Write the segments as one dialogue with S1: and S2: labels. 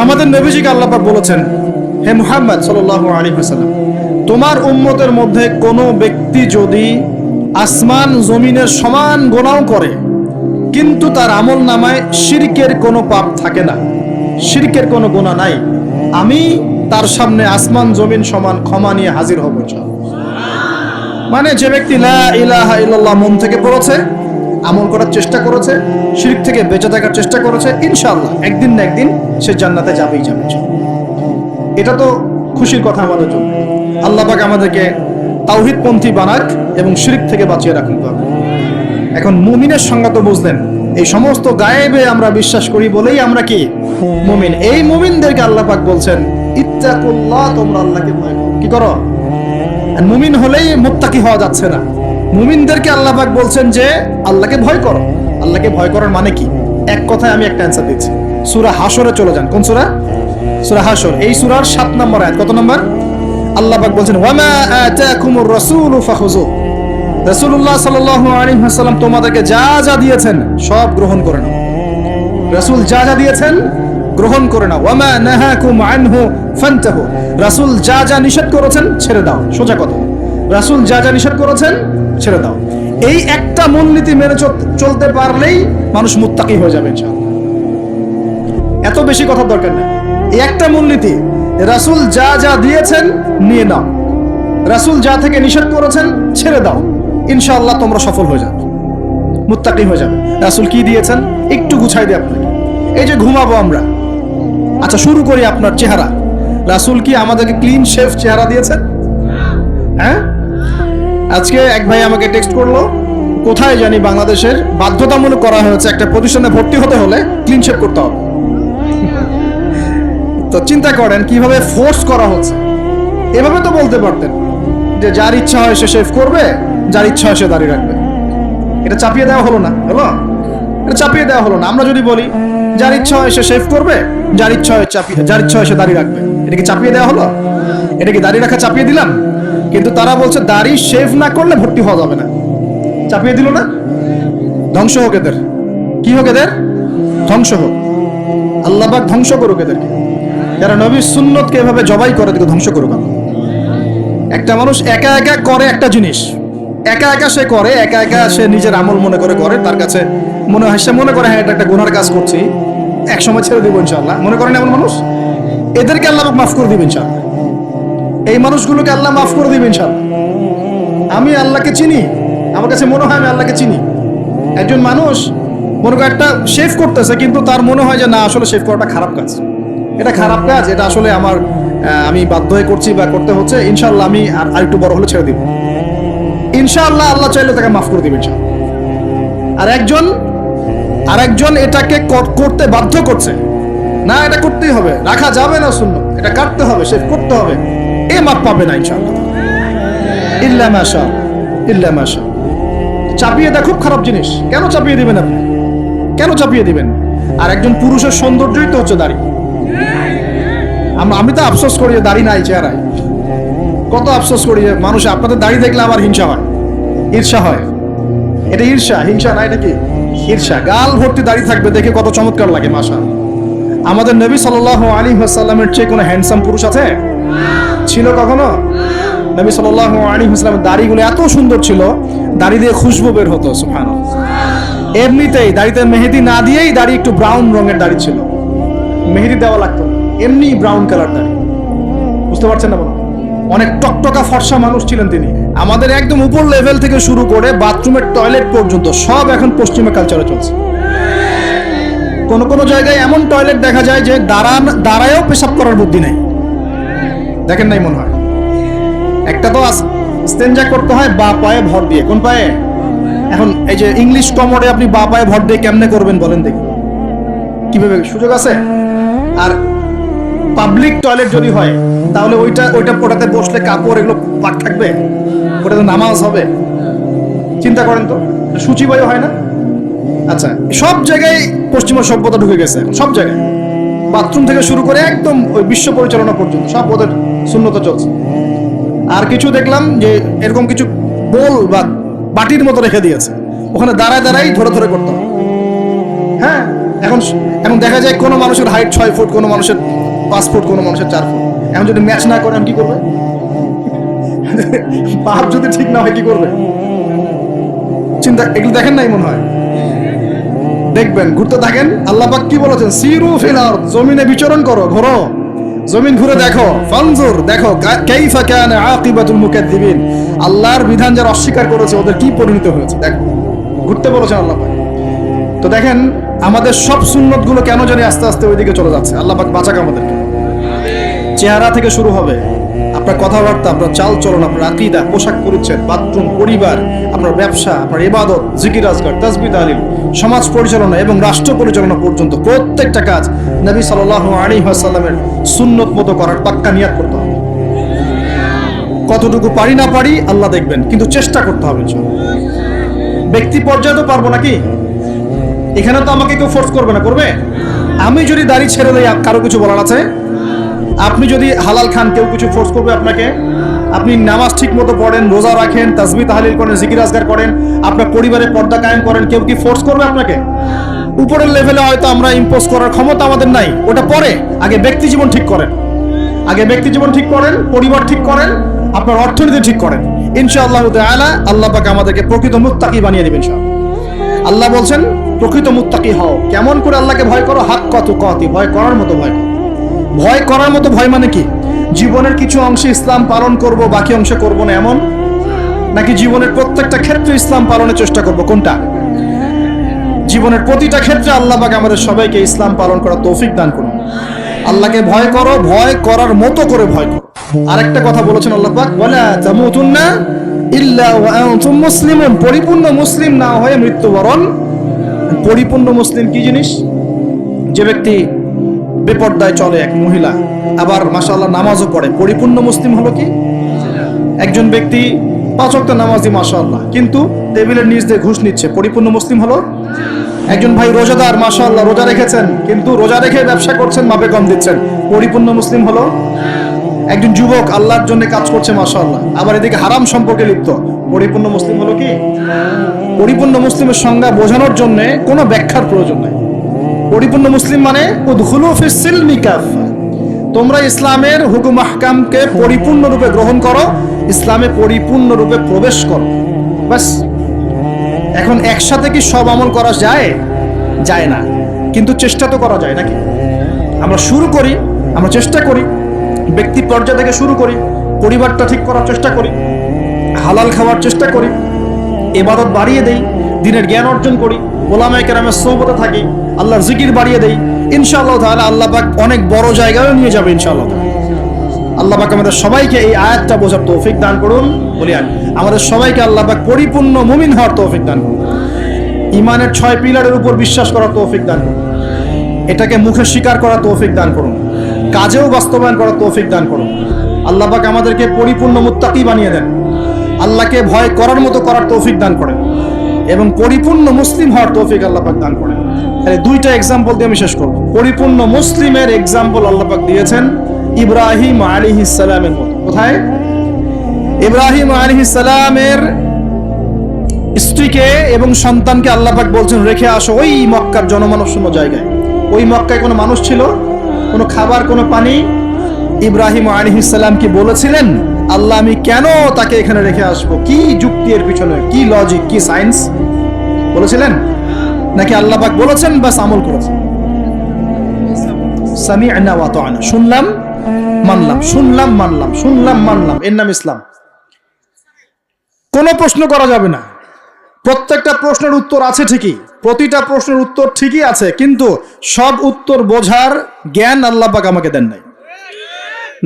S1: আমাদের নবীজিকে আল্লাহ পাক বলেছেন, হে মুহাম্মদ সাল্লাল্লাহু আলাইহি ওয়াসাল্লাম, তোমার উম্মতের মধ্যে কোনো ব্যক্তি যদি আসমান জমিনের সমান গুনাহ করে কিন্তু তার আমল নামায় শিরকের কোনো পাপ থাকে না, শিরকের কোনো গুনাহ নাই, আমি তার সামনে আসমান জমিন সমান ক্ষমা নিয়ে হাজির হব ইনশাআল্লাহ। মানে যে ব্যক্তি লা ইলাহা ইল্লাল্লাহ মন থেকে পড়েছে, আমল করার চেষ্টা করেছে, শিরক থেকে বেঁচে থাকার চেষ্টা করেছে, ইনশাআল্লাহ একদিন না একদিন সে জান্নাতে যাবেই যাবে। এটা তো খুশির কথা আমাদের জন্য। আল্লাহ পাক আমাদেরকে তাওহীদপন্থী বানাক এবং শিরক থেকে বাঁচিয়ে রাখুন। এখন মুমিনের সংজ্ঞা তো বুঝলেন, এই সমস্ত গায়েবে আমরা বিশ্বাস করি বলেই আমরা কি মুমিন। এই মুমিনদেরকে আল্লাহ পাক বলছেন ইত্তাকুল্লাহ, তোমরা আল্লাহকে ভয় করো। কি করো? মুমিন হলেই মুত্তাকি হওয়া যাচ্ছে না। মুমিনদেরকে আল্লাহ পাক বলছেন যে আল্লাহকে ভয় করো। আল্লাহকে ভয় করার মানে কি? এক কথায় আমি একটা অ্যানসার দিচ্ছি। সূরা হাশরে চলে যান। কোন সূরা? সূরা হাশর। এই সূরার 7 নম্বর আয়াত। কত নম্বর? আল্লাহ পাক বলছেন ওয়ামা আতাকুমুর রাসূলু ফাখুযু। রাসূলুল্লাহ সাল্লাল্লাহু আলাইহি ওয়াসাল্লাম তোমাদেরকে যা যা দিয়েছেন সব গ্রহণ করে নাও। রাসূল যা যা দিয়েছেন গ্রহণ করে নাও। ওয়ামা নাহাকুম আনহু ফান্তাহু। রাসূল যা যা নিষেধ করেছেন ছেড়ে দাও। সোজা কথা, রাসূল যা যা নিষেধ করেছেন ছেড়ে দাও। এই একটা মূলনীতি মেনে চলতে পারলেই মানুষ মুত্তাকি হয়ে যাবে ইনশাআল্লাহ। এত বেশি কথার দরকার নেই। এই একটা মূলনীতি, রাসূল যা যা দিয়েছেন নিয়ে নাও, রাসূল যা থেকে নিষেধ করেছেন ছেড়ে দাও, ইনশাআল্লাহ তোমরা সফল হয়ে যাবে, মুত্তাকি হয়ে যাবে। রাসূল কি দিয়েছেন একটু গুছাই দিই আপনাকে। এই যে ঘুমাবো আমরা, আচ্ছা শুরু করি আপনার চেহারা। রাসূল কি আমাদেরকে ক্লিন শেভ চেহারা দিয়েছেন? হ্যাঁ, আজকে এক ভাই আমাকে টেক্সট করলো, কোথায় জানি বাংলাদেশের বাধ্যতামূলক করা হয়েছে একটা প্রতিষ্ঠানে ভর্তি হতে হলে ক্লিন শেভ করতে হবে। তো চিন্তা করেন কিভাবে ফোর্স করা হচ্ছে। এভাবে তো বলতে পারতেন যে যার ইচ্ছা হয় সে শেভ করবে, যার ইচ্ছা হয় সে দাড়ি রাখবে। এটা চাপিয়ে দেওয়া হলো না? হলো? এটা চাপিয়ে দেওয়া হলো না? আমরা যদি বলি যার ইচ্ছা হয় সে শেভ করবে, যার ইচ্ছা হয় সে দাড়ি রাখবে, এটা কি চাপিয়ে দেওয়া হলো? এটা কি দাড়ি রাখা চাপিয়ে দিলাম? কিন্তু তারা বলছে দাড়ি শেভ না করলে ভর্তি হওয়া যাবে না। চাপিয়ে দিল না? ধ্বংস হোক এদের। কি হোক এদের? ধ্বংস হোক। আল্লাহ পাক ধ্বংস করুক এদেরকে। যারা নবীর সুন্নতকে এভাবে জবাই করে এদেরকে ধ্বংস করুক। একটা মানুষ একা একা করে একটা জিনিস, একা একা সে করে, একা একা সে নিজের আমল মনে করে করে, তার কাছে মনে হয়, সে মনে করে হ্যাঁ এটা একটা গুনার কাজ করছি, এক সময় ছেড়ে দিব ইনশাআল্লাহ। মনে করেন এমন মানুষ, এদেরকে আল্লাহ মাফ করে দিবেন ইনশাআল্লাহ। এই মানুষগুলোকে আল্লাহ মাফ করে দিবেন ইনশাআল্লাহ। আমি আল্লাহকে চিনি, আমার কাছে মনে হয় আমি আল্লাহকে চিনি। একজন মানুষ মনে করে একটা শেভ করতেছে, কিন্তু তার মনে হয় যে না আসলে শেভ করাটা খারাপ কাজ, এটা খারাপ কাজ, এটা আসলে আমি বাধ্য হয়ে করছি বা করতে হচ্ছে, ইনশাআল্লাহ আমি আর একটু বড় হলে ছেড়ে দিব, ইনশাআল্লাহ আল্লাহ চাইলে তাকে মাফ করে দিবেন ইনশাআল্লাহ। আর একজন এটাকে করতে বাধ্য করছে, না এটা করতেই হবে, রাখা যাবে না সুন্নাত, এটা কাটতে হবে, শেভ করতে হবে, এ মাফ পাবে না ইনশাআল্লাহ। ইল্লা মাশা ইল্লা মাশা। চাপিয়ে দেওয়া খুব খারাপ জিনিস। কেন চাপিয়ে দিবেন আপনি? কেন চাপিয়ে দিবেন? আর একজন পুরুষের সৌন্দর্যই তো হচ্ছে দাড়ি। আমি তো আফসোস করি যে দাড়ি নাই চেহারায়। কত আফসোস করি যে মানুষ, আপনাদের দাড়ি দেখলে আমার হিংসা হয়, ঈর্ষা হয়। এটা ঈর্ষা, হিংসা না, এটা কি ঈর্ষা। গাল ভর্তি দাড়ি থাকবে দেখে কত চমৎকার লাগে মাশাআল্লাহ। আমাদের নবী সাল্লাল্লাহু আলাইহি ওয়াসাল্লামের চেয়ে কোনো হ্যান্ডসাম পুরুষ আছে? ছিল কখনো? নবী সাল্লাল্লাহু আলাইহি ওয়াসাল্লামের দাড়িগুলো এত সুন্দর ছিল, দাড়ি দিয়ে খুশবু বের হতো সুবহানাল্লাহ। এমনিতেই দাড়িতে মেহেদি না দিয়েই দাড়ি একটু ব্রাউন রঙের দাড়ি ছিল, মেহেদি দেওয়া লাগতো, এমনি ব্রাউন কালার দাড়ি। বুঝতে পারছেন না? অনেক টকটকা ফর্সা মানুষ ছিলেন তিনি। আমাদের একদম উপর লেভেল থেকে শুরু করে বাথরুমের টয়লেট পর্যন্ত সব এখন পশ্চিমা কালচারে চলছে। কোন কোন জায়গায় এমন টয়লেট দেখা যায় যে দাঁড়ায়ও পেশাব করার বুদ্ধি নেই। দেখেন নাই মনে হয়? একটা তো স্টেনজা করতে হয় বা পায়ে ভর দিয়ে। কোন পায়ে? এখন এই যে ইংলিশ কমোডে আপনি বা পায়ে ভর দিয়ে কেমনে করবেন বলেন দেখি? কিভাবে? সুযোগ আছে? আর পাবলিক টয়লেট যদি হয় তাহলে ওটাতে বসলে কাপড় এগুলো পাক থাকবে, ওটাতে নামাজ হবে? চিন্তা করেন তো, সূচিবায়ু হয় না? আচ্ছা, সব জায়গায় পশ্চিমা সভ্যতা ঢুকে গেছে, সব জায়গায়, বাথরুম থেকে শুরু করে একদম ওই বিশ্ব পরিচালনা পর্যন্ত সব ওদের শূন্যতা চলছে। আর কিছু দেখলাম যে এরকম কিছু বোল বা বাটির মতো রেখে দিয়েছে, ওখানে দাঁড়ায় দাঁড়াই ধরে ধরে করতে হবে। হ্যাঁ, এখন এখন দেখা যায় কোনো মানুষের হাইট 6 ফুট, কোনো মানুষের 5 ফুট, কোনো মানুষের 4 ফুট। এখন যদি ম্যাচ না করে কি করবে? বাপ যদি ঠিক না হয় কি করবে? চিন্তা, এগুলো দেখেন নাই মনে হয়? দেখবেন, ঘুরতে থাকেন। আল্লাহ পাক কি বলেছেন? সিরু ফিল আরদ, জমিনে বিচরণ করো, ঘোরো, জমিন ঘুরে দেখো, ফানজুর, দেখো কাইফা কানা আকিবাতুল মুকাদ্দিবিন, আল্লাহর বিধান যারা অস্বীকার করেছে ওদের কি পরিণতি হয়েছে দেখো। ঘুরতে বলেছেন আল্লাহ পাক। তো দেখেন আমাদের সব সুন্নত গুলো কেন জানি আস্তে আস্তে ওইদিকে চলে যাচ্ছে। আল্লাহ পাক বাঁচাক আমাদেরকে। চেহারা থেকে শুরু হবে, আপনার কথাবার্তা, আপনার চাল চলন, আপনার আকীদা, পোশাক পরিচ্ছদ, বাথরুম, পরিবার, আপনার ব্যবসা, আপনার ইবাদত, জিকির আজকার, তাসবিহ তাহলিল, সমাজ পরিচালনা এবং রাষ্ট্র পরিচালনা পর্যন্ত প্রত্যেকটা কাজ নবী সাল্লাল্লাহু আলাইহি ওয়াসাল্লামের সুন্নত মতো করার পাক্কা নিয়াত করতে হবে। কতটুকু পারি না পারি আল্লাহ দেখবেন, কিন্তু চেষ্টা করতে হবে। ব্যক্তি পর্যায়ে তো পারবো নাকি? এখানে তো আমাকে কেউ ফোর্স করবে না, করবে? আমি যদি দাড়ি ছেড়ে দেই কারো কিছু বলার আছে? আপনি যদি হালাল খান কেউ কিছু ফোর্স করবে আপনাকে? আপনি নামাজ ঠিক মতো পড়েন, রোজা রাখেন, তাসবিহ তাহলিল করেন, জিকির আজকার করেন, আপনার পরিবারে পর্দা কায়েম করেন, কেউ কি ফোর্স করবে আপনাকে? উপরের লেভেলে হয়তো আমরা ইম্পোজ করার ক্ষমতা আমাদের নাই, ওটা পরে। আগে ব্যক্তি জীবন ঠিক করেন, আগে ব্যক্তি জীবন ঠিক করেন, পরিবার ঠিক করেন, আপনার অর্থনীতি ঠিক করেন। ইনশাআল্লাহ তাআলা আল্লাহ পাক আমাদেরকে প্রকৃত মুত্তাকি বানিয়ে দিবেন ইনশাআল্লাহ। আল্লাহ বলছেন প্রকৃত মুত্তাকি হও। কেমন করে আল্লাহকে ভয় করো? হাক্কা তুকাতি, ভয় করার মতো ভয় করো। ভয় করার মতো ভয় মানে কি? জীবনের কিছু অংশে ইসলাম পালন করব, বাকি অংশে করব না, এমন? নাকি জীবনের প্রত্যেকটা ক্ষেত্রে ইসলাম পালনের চেষ্টা করব? কোনটা? জীবনের প্রতিটা ক্ষেত্রে আল্লাহ পাক আমাদের সবাইকে ইসলাম পালন করার তৌফিক দান করুন। আল্লাহকে ভয় করো, ভয় করার মতো করে ভয় করো। আরেকটা কথা বলেছেন আল্লাহ পাক, ওয়ালা তামুতুন্না ইল্লা ওয়া আনতুম মুসলিমুন, পরিপূর্ণ মুসলিম না হয়ে মৃত্যুবরণ। পরিপূর্ণ মুসলিম কি জিনিস? যে ব্যক্তি বেপর্দায় চলে, এক মহিলা, আবার মাশাআল্লাহ নামাজও পড়ে, পরিপূর্ণ মুসলিম হলো কি? একজন ব্যক্তি 5 ওয়াক্ত নামাজি মাশাআল্লাহ, কিন্তু টেবিলের নিচ দিয়ে ঘুষ নিচ্ছে, পরিপূর্ণ মুসলিম হলো? একজন ভাই রোজাদার, মাশাআল্লাহ রোজা রেখেছেন, কিন্তু রোজা রেখে ব্যবসা করছেন, মাপে কম দিচ্ছেন, পরিপূর্ণ মুসলিম হলো? একজন যুবক আল্লাহর জন্য কাজ করছে মাশাআল্লাহ, আবার এদিকে হারাম সম্পর্কে লিপ্ত, পরিপূর্ণ মুসলিম হলো কি? পরিপূর্ণ মুসলিমের সংজ্ঞা বোঝানোর জন্য কোনো ব্যাখ্যার প্রয়োজন নাই। পরিপূর্ণ মুসলিম মানে উদখুলু ফিস সিলমি কাফা, তোমরা ইসলামের হুকুম আহকামকে পরিপূর্ণরূপে গ্রহণ করো, ইসলামে পরিপূর্ণরূপে প্রবেশ করো, বাস। এখন একসাথে কি সব আমল করা যায়? যায় না, কিন্তু চেষ্টা তো করা যায় নাকি? আমরা শুরু করি, আমরা চেষ্টা করি, ব্যক্তি পর্যায় থেকে শুরু করি, পরিবারটা ঠিক করার চেষ্টা করি, হালাল খাওয়ার চেষ্টা করি, ইবাদত বাড়িয়ে দেই, দ্বীনের জ্ঞান অর্জন করি, ওলামায়ে কেরামের সোহবতে থাকি, আল্লাহর জিকির বাড়িয়ে দেই। ইনশাআল্লাহ তাআলা আল্লাহ পাক অনেক বড় জায়গায় নিয়ে যাবে ইনশাআল্লাহ। আল্লাহ পাক আমাদের সবাইকে এই আয়াতটা বোঝার তৌফিক দান করুন। বলি আমাদের সবাইকে আল্লাহ পাক পরিপূর্ণ মুমিন হওয়ার তৌফিক দান করুন। ঈমানের 6 পিলারের উপর বিশ্বাস করার তৌফিক দান করুন। এটাকে মুখে স্বীকার করার তৌফিক দান করুন, কাজেও বাস্তবায়ন করার তৌফিক দান করুন। আল্লাহ পাক আমাদেরকে পরিপূর্ণ মুত্তাকি বানিয়ে দেন, আল্লাহকে ভয় করার মতো করার তৌফিক দান করেন, এবং পরিপূর্ণ মুসলিম হওয়ার তৌফিক আল্লাহ পাক দান করেন। তাহলে 2টা এক্সাম্পল দিয়ে আমি শেষ করব। পরিপূর্ণ মুসলিমের এক্সাম্পল আল্লাহ পাক দিয়েছেন ইব্রাহিম আলাইহিস সালামের মতো। কোথায়? ইব্রাহিম আলাইহিস সালামের স্ত্রীকে এবং সন্তানকে আল্লাহ পাক বলছেন রেখে আসো ওই মক্কার জনমানব শূন্য জায়গায়। ওই মক্কায় কোনো মানুষ ছিল? কোনো খাবার, কোনো পানি? ইব্রাহিম আলাইহিস সালাম কি বলেছিলেন আল্লাহ আমি কেন তাকে এখানে রেখে আসবো? কি যুক্তি এর পিছনে, কি লজিক, কি সায়েন্স? বলেছিলেন? নাকি আল্লাহ পাক বলেছেন বাস আমল করেছেন? সামি'না ওয়া আতা'না, শুনলাম মানলাম, শুনলাম মানলাম, শুনলাম মানলাম, এর নাম ইসলাম। কোনো প্রশ্ন করা যাবে না। প্রত্যেকটা প্রশ্নের উত্তর আছে ঠিকই, প্রতিটা প্রশ্নের উত্তর ঠিকই আছে, কিন্তু সব উত্তর বোঝার জ্ঞান আল্লাহ পাক আমাকে দেন নাই।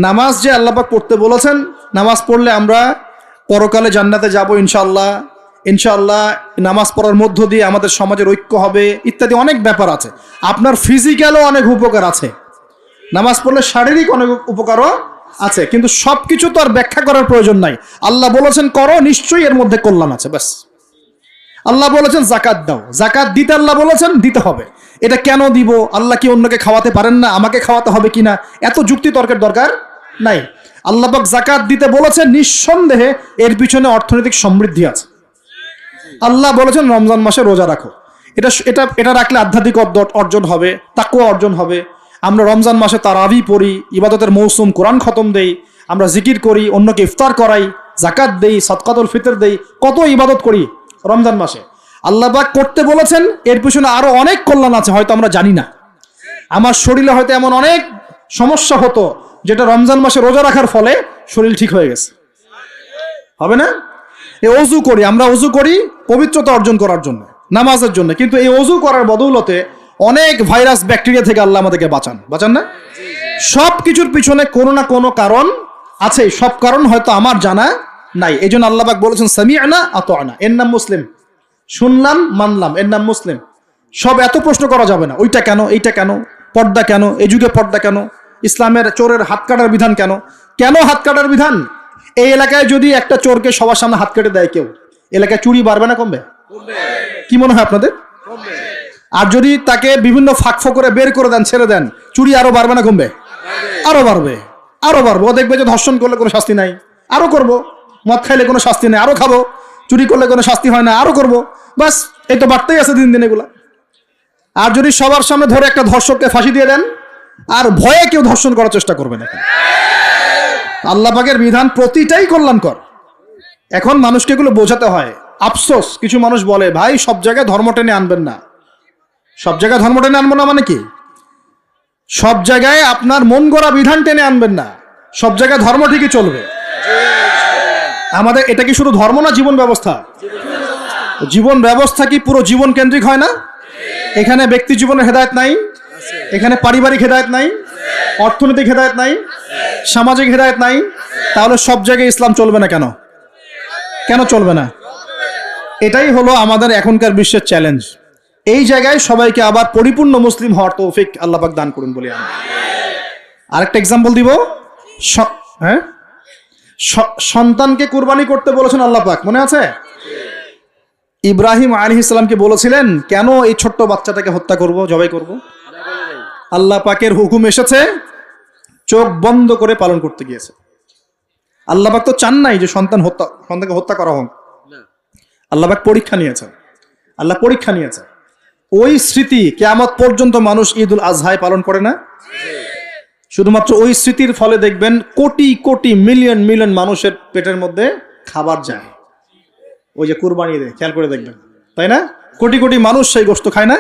S1: নামাজ যে আল্লাহ পাক পড়তে বলেছেন, নামাজ পড়লে আমরা পরকালে জান্নাতে যাব ইনশাআল্লাহ, ইনশাআল্লাহ নামাজ পড়ার মধ্য দিয়ে আমাদের সমাজের ঐক্য হবে, ইত্যাদি অনেক ব্যাপার আছে। আপনার ফিজিক্যালও অনেক উপকার আছে, নামাজ পড়লে শারীরিক অনেক উপকারও আছে, কিন্তু সবকিছু তো আর ব্যাখ্যা করার প্রয়োজন নাই। আল্লাহ বলেছেন করো, নিশ্চয়ই এর মধ্যে কল্যাণ আছে, ব্যাস। আল্লাহ বলেছেন জাকাত দাও, জাকাত দিতে আল্লাহ বলেছেন দিতে হবে। এটা কেন দিব? আল্লাহ কি অন্যকে খাওয়াতে পারেন না? আমাকে খাওয়াতে হবে কিনা? এত যুক্তি তর্কের দরকার নাই। আল্লাহ পাক জাকাত দিতে বলেছেন, নিঃসন্দেহে এর পিছনে অর্থনৈতিক সমৃদ্ধি আছে। আল্লাহ বলেছেন রমজান মাসে রোজা রাখো, এটা এটা এটা রাখলে আধ্যাত্মিক অর্জন হবে, তাকওয়া অর্জন হবে। আমরা রমজান মাসে তারাবি পড়ি, ইবাদতের মৌসুম, কোরআন খতম দেই, আমরা জিকির করি, অন্যকে ইফতার করাই, জাকাত দেই, সদকাতুল ফিতর দেই, কত ইবাদত করি রমজান মাসে। আল্লাহ পাক করতে বলেছেন, এর পিছনে আরো অনেক কল্যাণ আছে, হয়তো আমরা জানি না। আমার শরীরে হয়তো এমন অনেক সমস্যা হতো যেটা রমজান মাসে রোজা রাখার ফলে শরীর ঠিক হয়ে গেছে, হবে না? এই অজু করি, আমরা অজু করি পবিত্রতা অর্জন করার জন্য, নামাজের জন্য, কিন্তু এই অজু করার বদৌলতে অনেক ভাইরাস ব্যাকটেরিয়া থেকে আল্লাহ আমাদেরকে বাঁচান না? সব কিছুর পিছনে কোনো না কোনো কারণ আছে, সব কারণ হয়তো আমার জানা নাই। এই জন্য আল্লাহ পাক বলেছেন সামিআনা আতা'না, এর নাম মুসলিম, শুনলাম মানলাম, এর নাম মুসলিম। সব এত প্রশ্ন করা যাবে না, ওইটা কেন, এইটা কেন, পর্দা কেন, এই যুগে পর্দা কেন, ইসলামের চোরের হাত কাটার বিধান কেন, কেন হাত কাটার বিধান? এই এলাকায় যদি একটা চোরকে সবার সামনে হাত কেটে দেয় কেউ, এলাকায় চুরি বাড়বে না কমবে? কি মনে হয় আপনাদের? আর যদি তাকে বিভিন্ন ফাঁক করে বের করে দেন, ছেড়ে দেন, চুরি আরো বাড়বে না কমবে? আরো বাড়বে, আরো বাড়বে। ও দেখবে যে ধর্ষণ করলে কোনো শাস্তি নাই, আরো করব। মদ খাইলে কোনো শাস্তি নেই, আরো খাবো। চুরি করলে কোনো শাস্তি হয় না, আরো করব। বাস এই তো বাড়তেই আছে দিন দিন এগুলা। আর যদি সবার সামনে ধরে একটা ধর্ষককে ফাঁসি দিয়ে দেন, আর ভয়ে কেউ ধর্ষণ করার চেষ্টা করবে না। আল্লাহ পাকের বিধান প্রতিটাই কল্যাণকর। এখন মানুষকে এগুলো বোঝাতে হয়। আফসোস, কিছু মানুষ বলে ভাই সব জায়গায় ধর্ম টেনে আনবেন না। সব জায়গায় ধর্ম টেনে আনবো না মানে কি? সব জায়গায় আপনার মন গড়া বিধান টেনে আনবেন না, সব জায়গায় ধর্ম ঠিকই চলবে। আমাদের এটা কি শুধু ধর্ম না, জীবন ব্যবস্থা? জীবন ব্যবস্থা কি পুরো জীবন কেন্দ্রিক হয় না? এখানে ব্যক্তি জীবনের হেদায়েত নাই, এখানে পারিবারিক হেদায়েত নাই, অর্থনৈতিক হেদায়েত নাই, সামাজিক হেদায়েত নাই। তাহলে সব জায়গায় ইসলাম চলবে না কেন? কেন চলবে না? এটাই হলো আমাদের এখনকার বিশ্বের চ্যালেঞ্জ। এই জায়গায় সবাইকে আবার পরিপূর্ণ মুসলিম হওয়ার তৌফিক আল্লাহ পাক দান করুন বলি আমি। আরেকটা এক্সাম্পল দিব। সন্তানকে কুরবানি করতে বলেছেন আল্লাহ পাক, মনে আছে? ইব্রাহিম আলাইহিস সালামকে বলেছিলেন কেন এই ছোট্ট বাচ্চাটাকে হত্যা করব, জবাই করব? আল্লাহ পাকের হুকুম এসেছে, চোখ বন্ধ করে পালন করতে গিয়েছে। আল্লাহ পাক তো চান নাই যে সন্তানকে হত্যা করা হোক। আল্লাহ পাক পরীক্ষা নিয়েছেন, আল্লাহ পরীক্ষা নিয়েছেন। ওই স্মৃতি কিয়ামত পর্যন্ত মানুষ ঈদুল আজহায় পালন করে না? শুধুমাত্র ওই স্মৃতির ফলে দেখবেন কোটি কোটি মিলিয়ন মিলিয়ন মানুষের পেটের মধ্যে খাবার যায়। ওই যে কুরবানি ঈদে খেয়াল করে দেখবেন, তাই না? কোটি কোটি মানুষ সেই গোশত খায় না?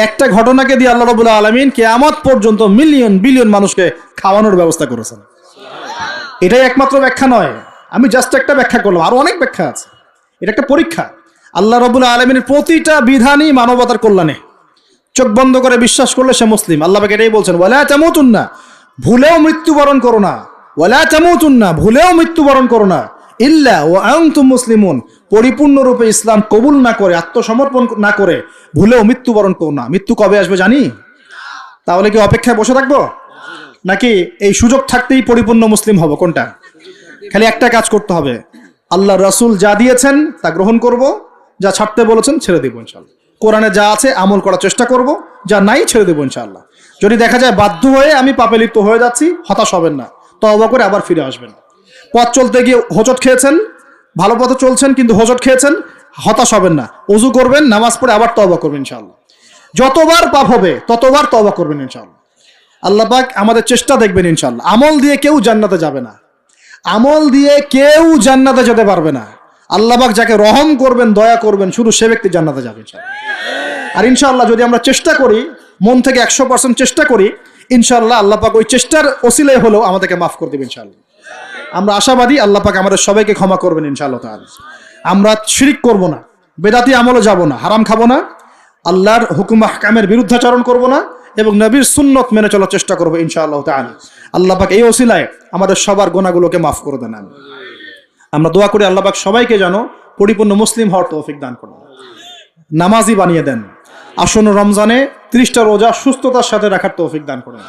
S1: একটা ঘটনাকে দিয়ে আল্লাহ রাব্বুল আলামিন কিয়ামত পর্যন্ত মিলিয়ন বিলিয়ন মানুষকে খাওয়ানোর ব্যবস্থা করেছেন। এটাই একমাত্র ব্যাখ্যা নয়, আমি জাস্ট একটা ব্যাখ্যা করলাম, আরো অনেক ব্যাখ্যা আছে। এটা একটা পরীক্ষা। আল্লাহ রাব্বুল আলামিনের প্রতিটা বিধানই মানবতার কল্যাণে। চোখ বন্ধ করে বিশ্বাস করলে সে মুসলিম। আল্লাহ পাক এটাই বলছেন, ওয়ালা তামুতুন্না, ভুলেও মৃত্যুবরণ করো না। ওয়ালা তামুতুন্না, ভুলেও মৃত্যুবরণ করো না, ইল্লা ওয়া আনতুম মুসলিমুন, পরিপূর্ণরূপে ইসলাম কবুল না করে, আত্মসমর্পণ না করে ভুলেও মৃত্যুবরণ করো না। মৃত্যু কবে আসবে জানি? তাহলে কি অপেক্ষায় বসে থাকবো, নাকি এই সুযোগ থাকতেই পরিপূর্ণ মুসলিম হব? কোনটা? খালি একটা কাজ করতে হবে, আল্লাহ রাসূল যা দিয়েছেন তা গ্রহণ করব, যা ছাড়তে বলেছেন ছেড়ে দেবো ইনশাআল্লাহ। কোরআনে যা আছে আমল করার চেষ্টা করব, যা নাই ছেড়ে দেবো ইনশাআল্লাহ। যদি দেখা যায় বাধ্য হয়ে আমি পাপে লিপ্ত হয়ে যাচ্ছি, হতাশ হবেন না, তওবা করে আবার ফিরে আসবেন। পথ চলতে গিয়ে হোঁচট খেয়েছেন, ভালো পথে চলছেন কিন্তু হোঁচট খেয়েছেন, হতাশ হবেন না, ওযু করবেন, নামাজ পড়ে আবার তওবা করবেন ইনশাআল্লাহ। যতবার পাপ হবে ততবার তওবা করবেন ইনশাআল্লাহ। আল্লাহ পাক আমাদের চেষ্টা দেখবেন ইনশাআল্লাহ। আমল দিয়ে কেউ জান্নাতে যাবে না, আমল দিয়ে কেউ জান্নাতে যেতে পারবে না। আল্লাহ পাক যাকে রহম করবেন, দয়া করবেন, শুধু সে ব্যক্তি জান্নাতে যাবে ইনশাআল্লাহ। আর ইনশাআল্লাহ যদি আমরা চেষ্টা করি, মন থেকে 100% চেষ্টা করি, ইনশাআল্লাহ আল্লাহ পাক ওই চেষ্টার ওসিলায় হলেও আমাদেরকে মাফ করে দেবেন ইনশাআল্লাহ। আমরা আশাবাদী আল্লাহ পাক আমাদের সবাইকে ক্ষমা করবেন ইনশাআল্লাহ তাআলা। আমরা শিরক করব না, বেদাতি আমলে যাব না, হারাম খাবো না, আল্লাহর হুকুম আহকামের বিরুদ্ধাচরণ করব না, এবং নবীর সুন্নত মেনে চলার চেষ্টা করবো ইনশাআল্লাহ তাআলা। আল্লাহ পাক এই ওসিলায় আমাদের সবার গুনাহগুলোকে মাফ করে দেন। আমরা দোয়া করি আল্লাহ পাক সবাইকে যেন পরিপূর্ণ মুসলিম হওয়ার তৌফিক দান করেন, নামাজি বানিয়ে দেন, আসন্ন রমজানে 30টা রোজা সুস্থতার সাথে রাখার তৌফিক দান করেন।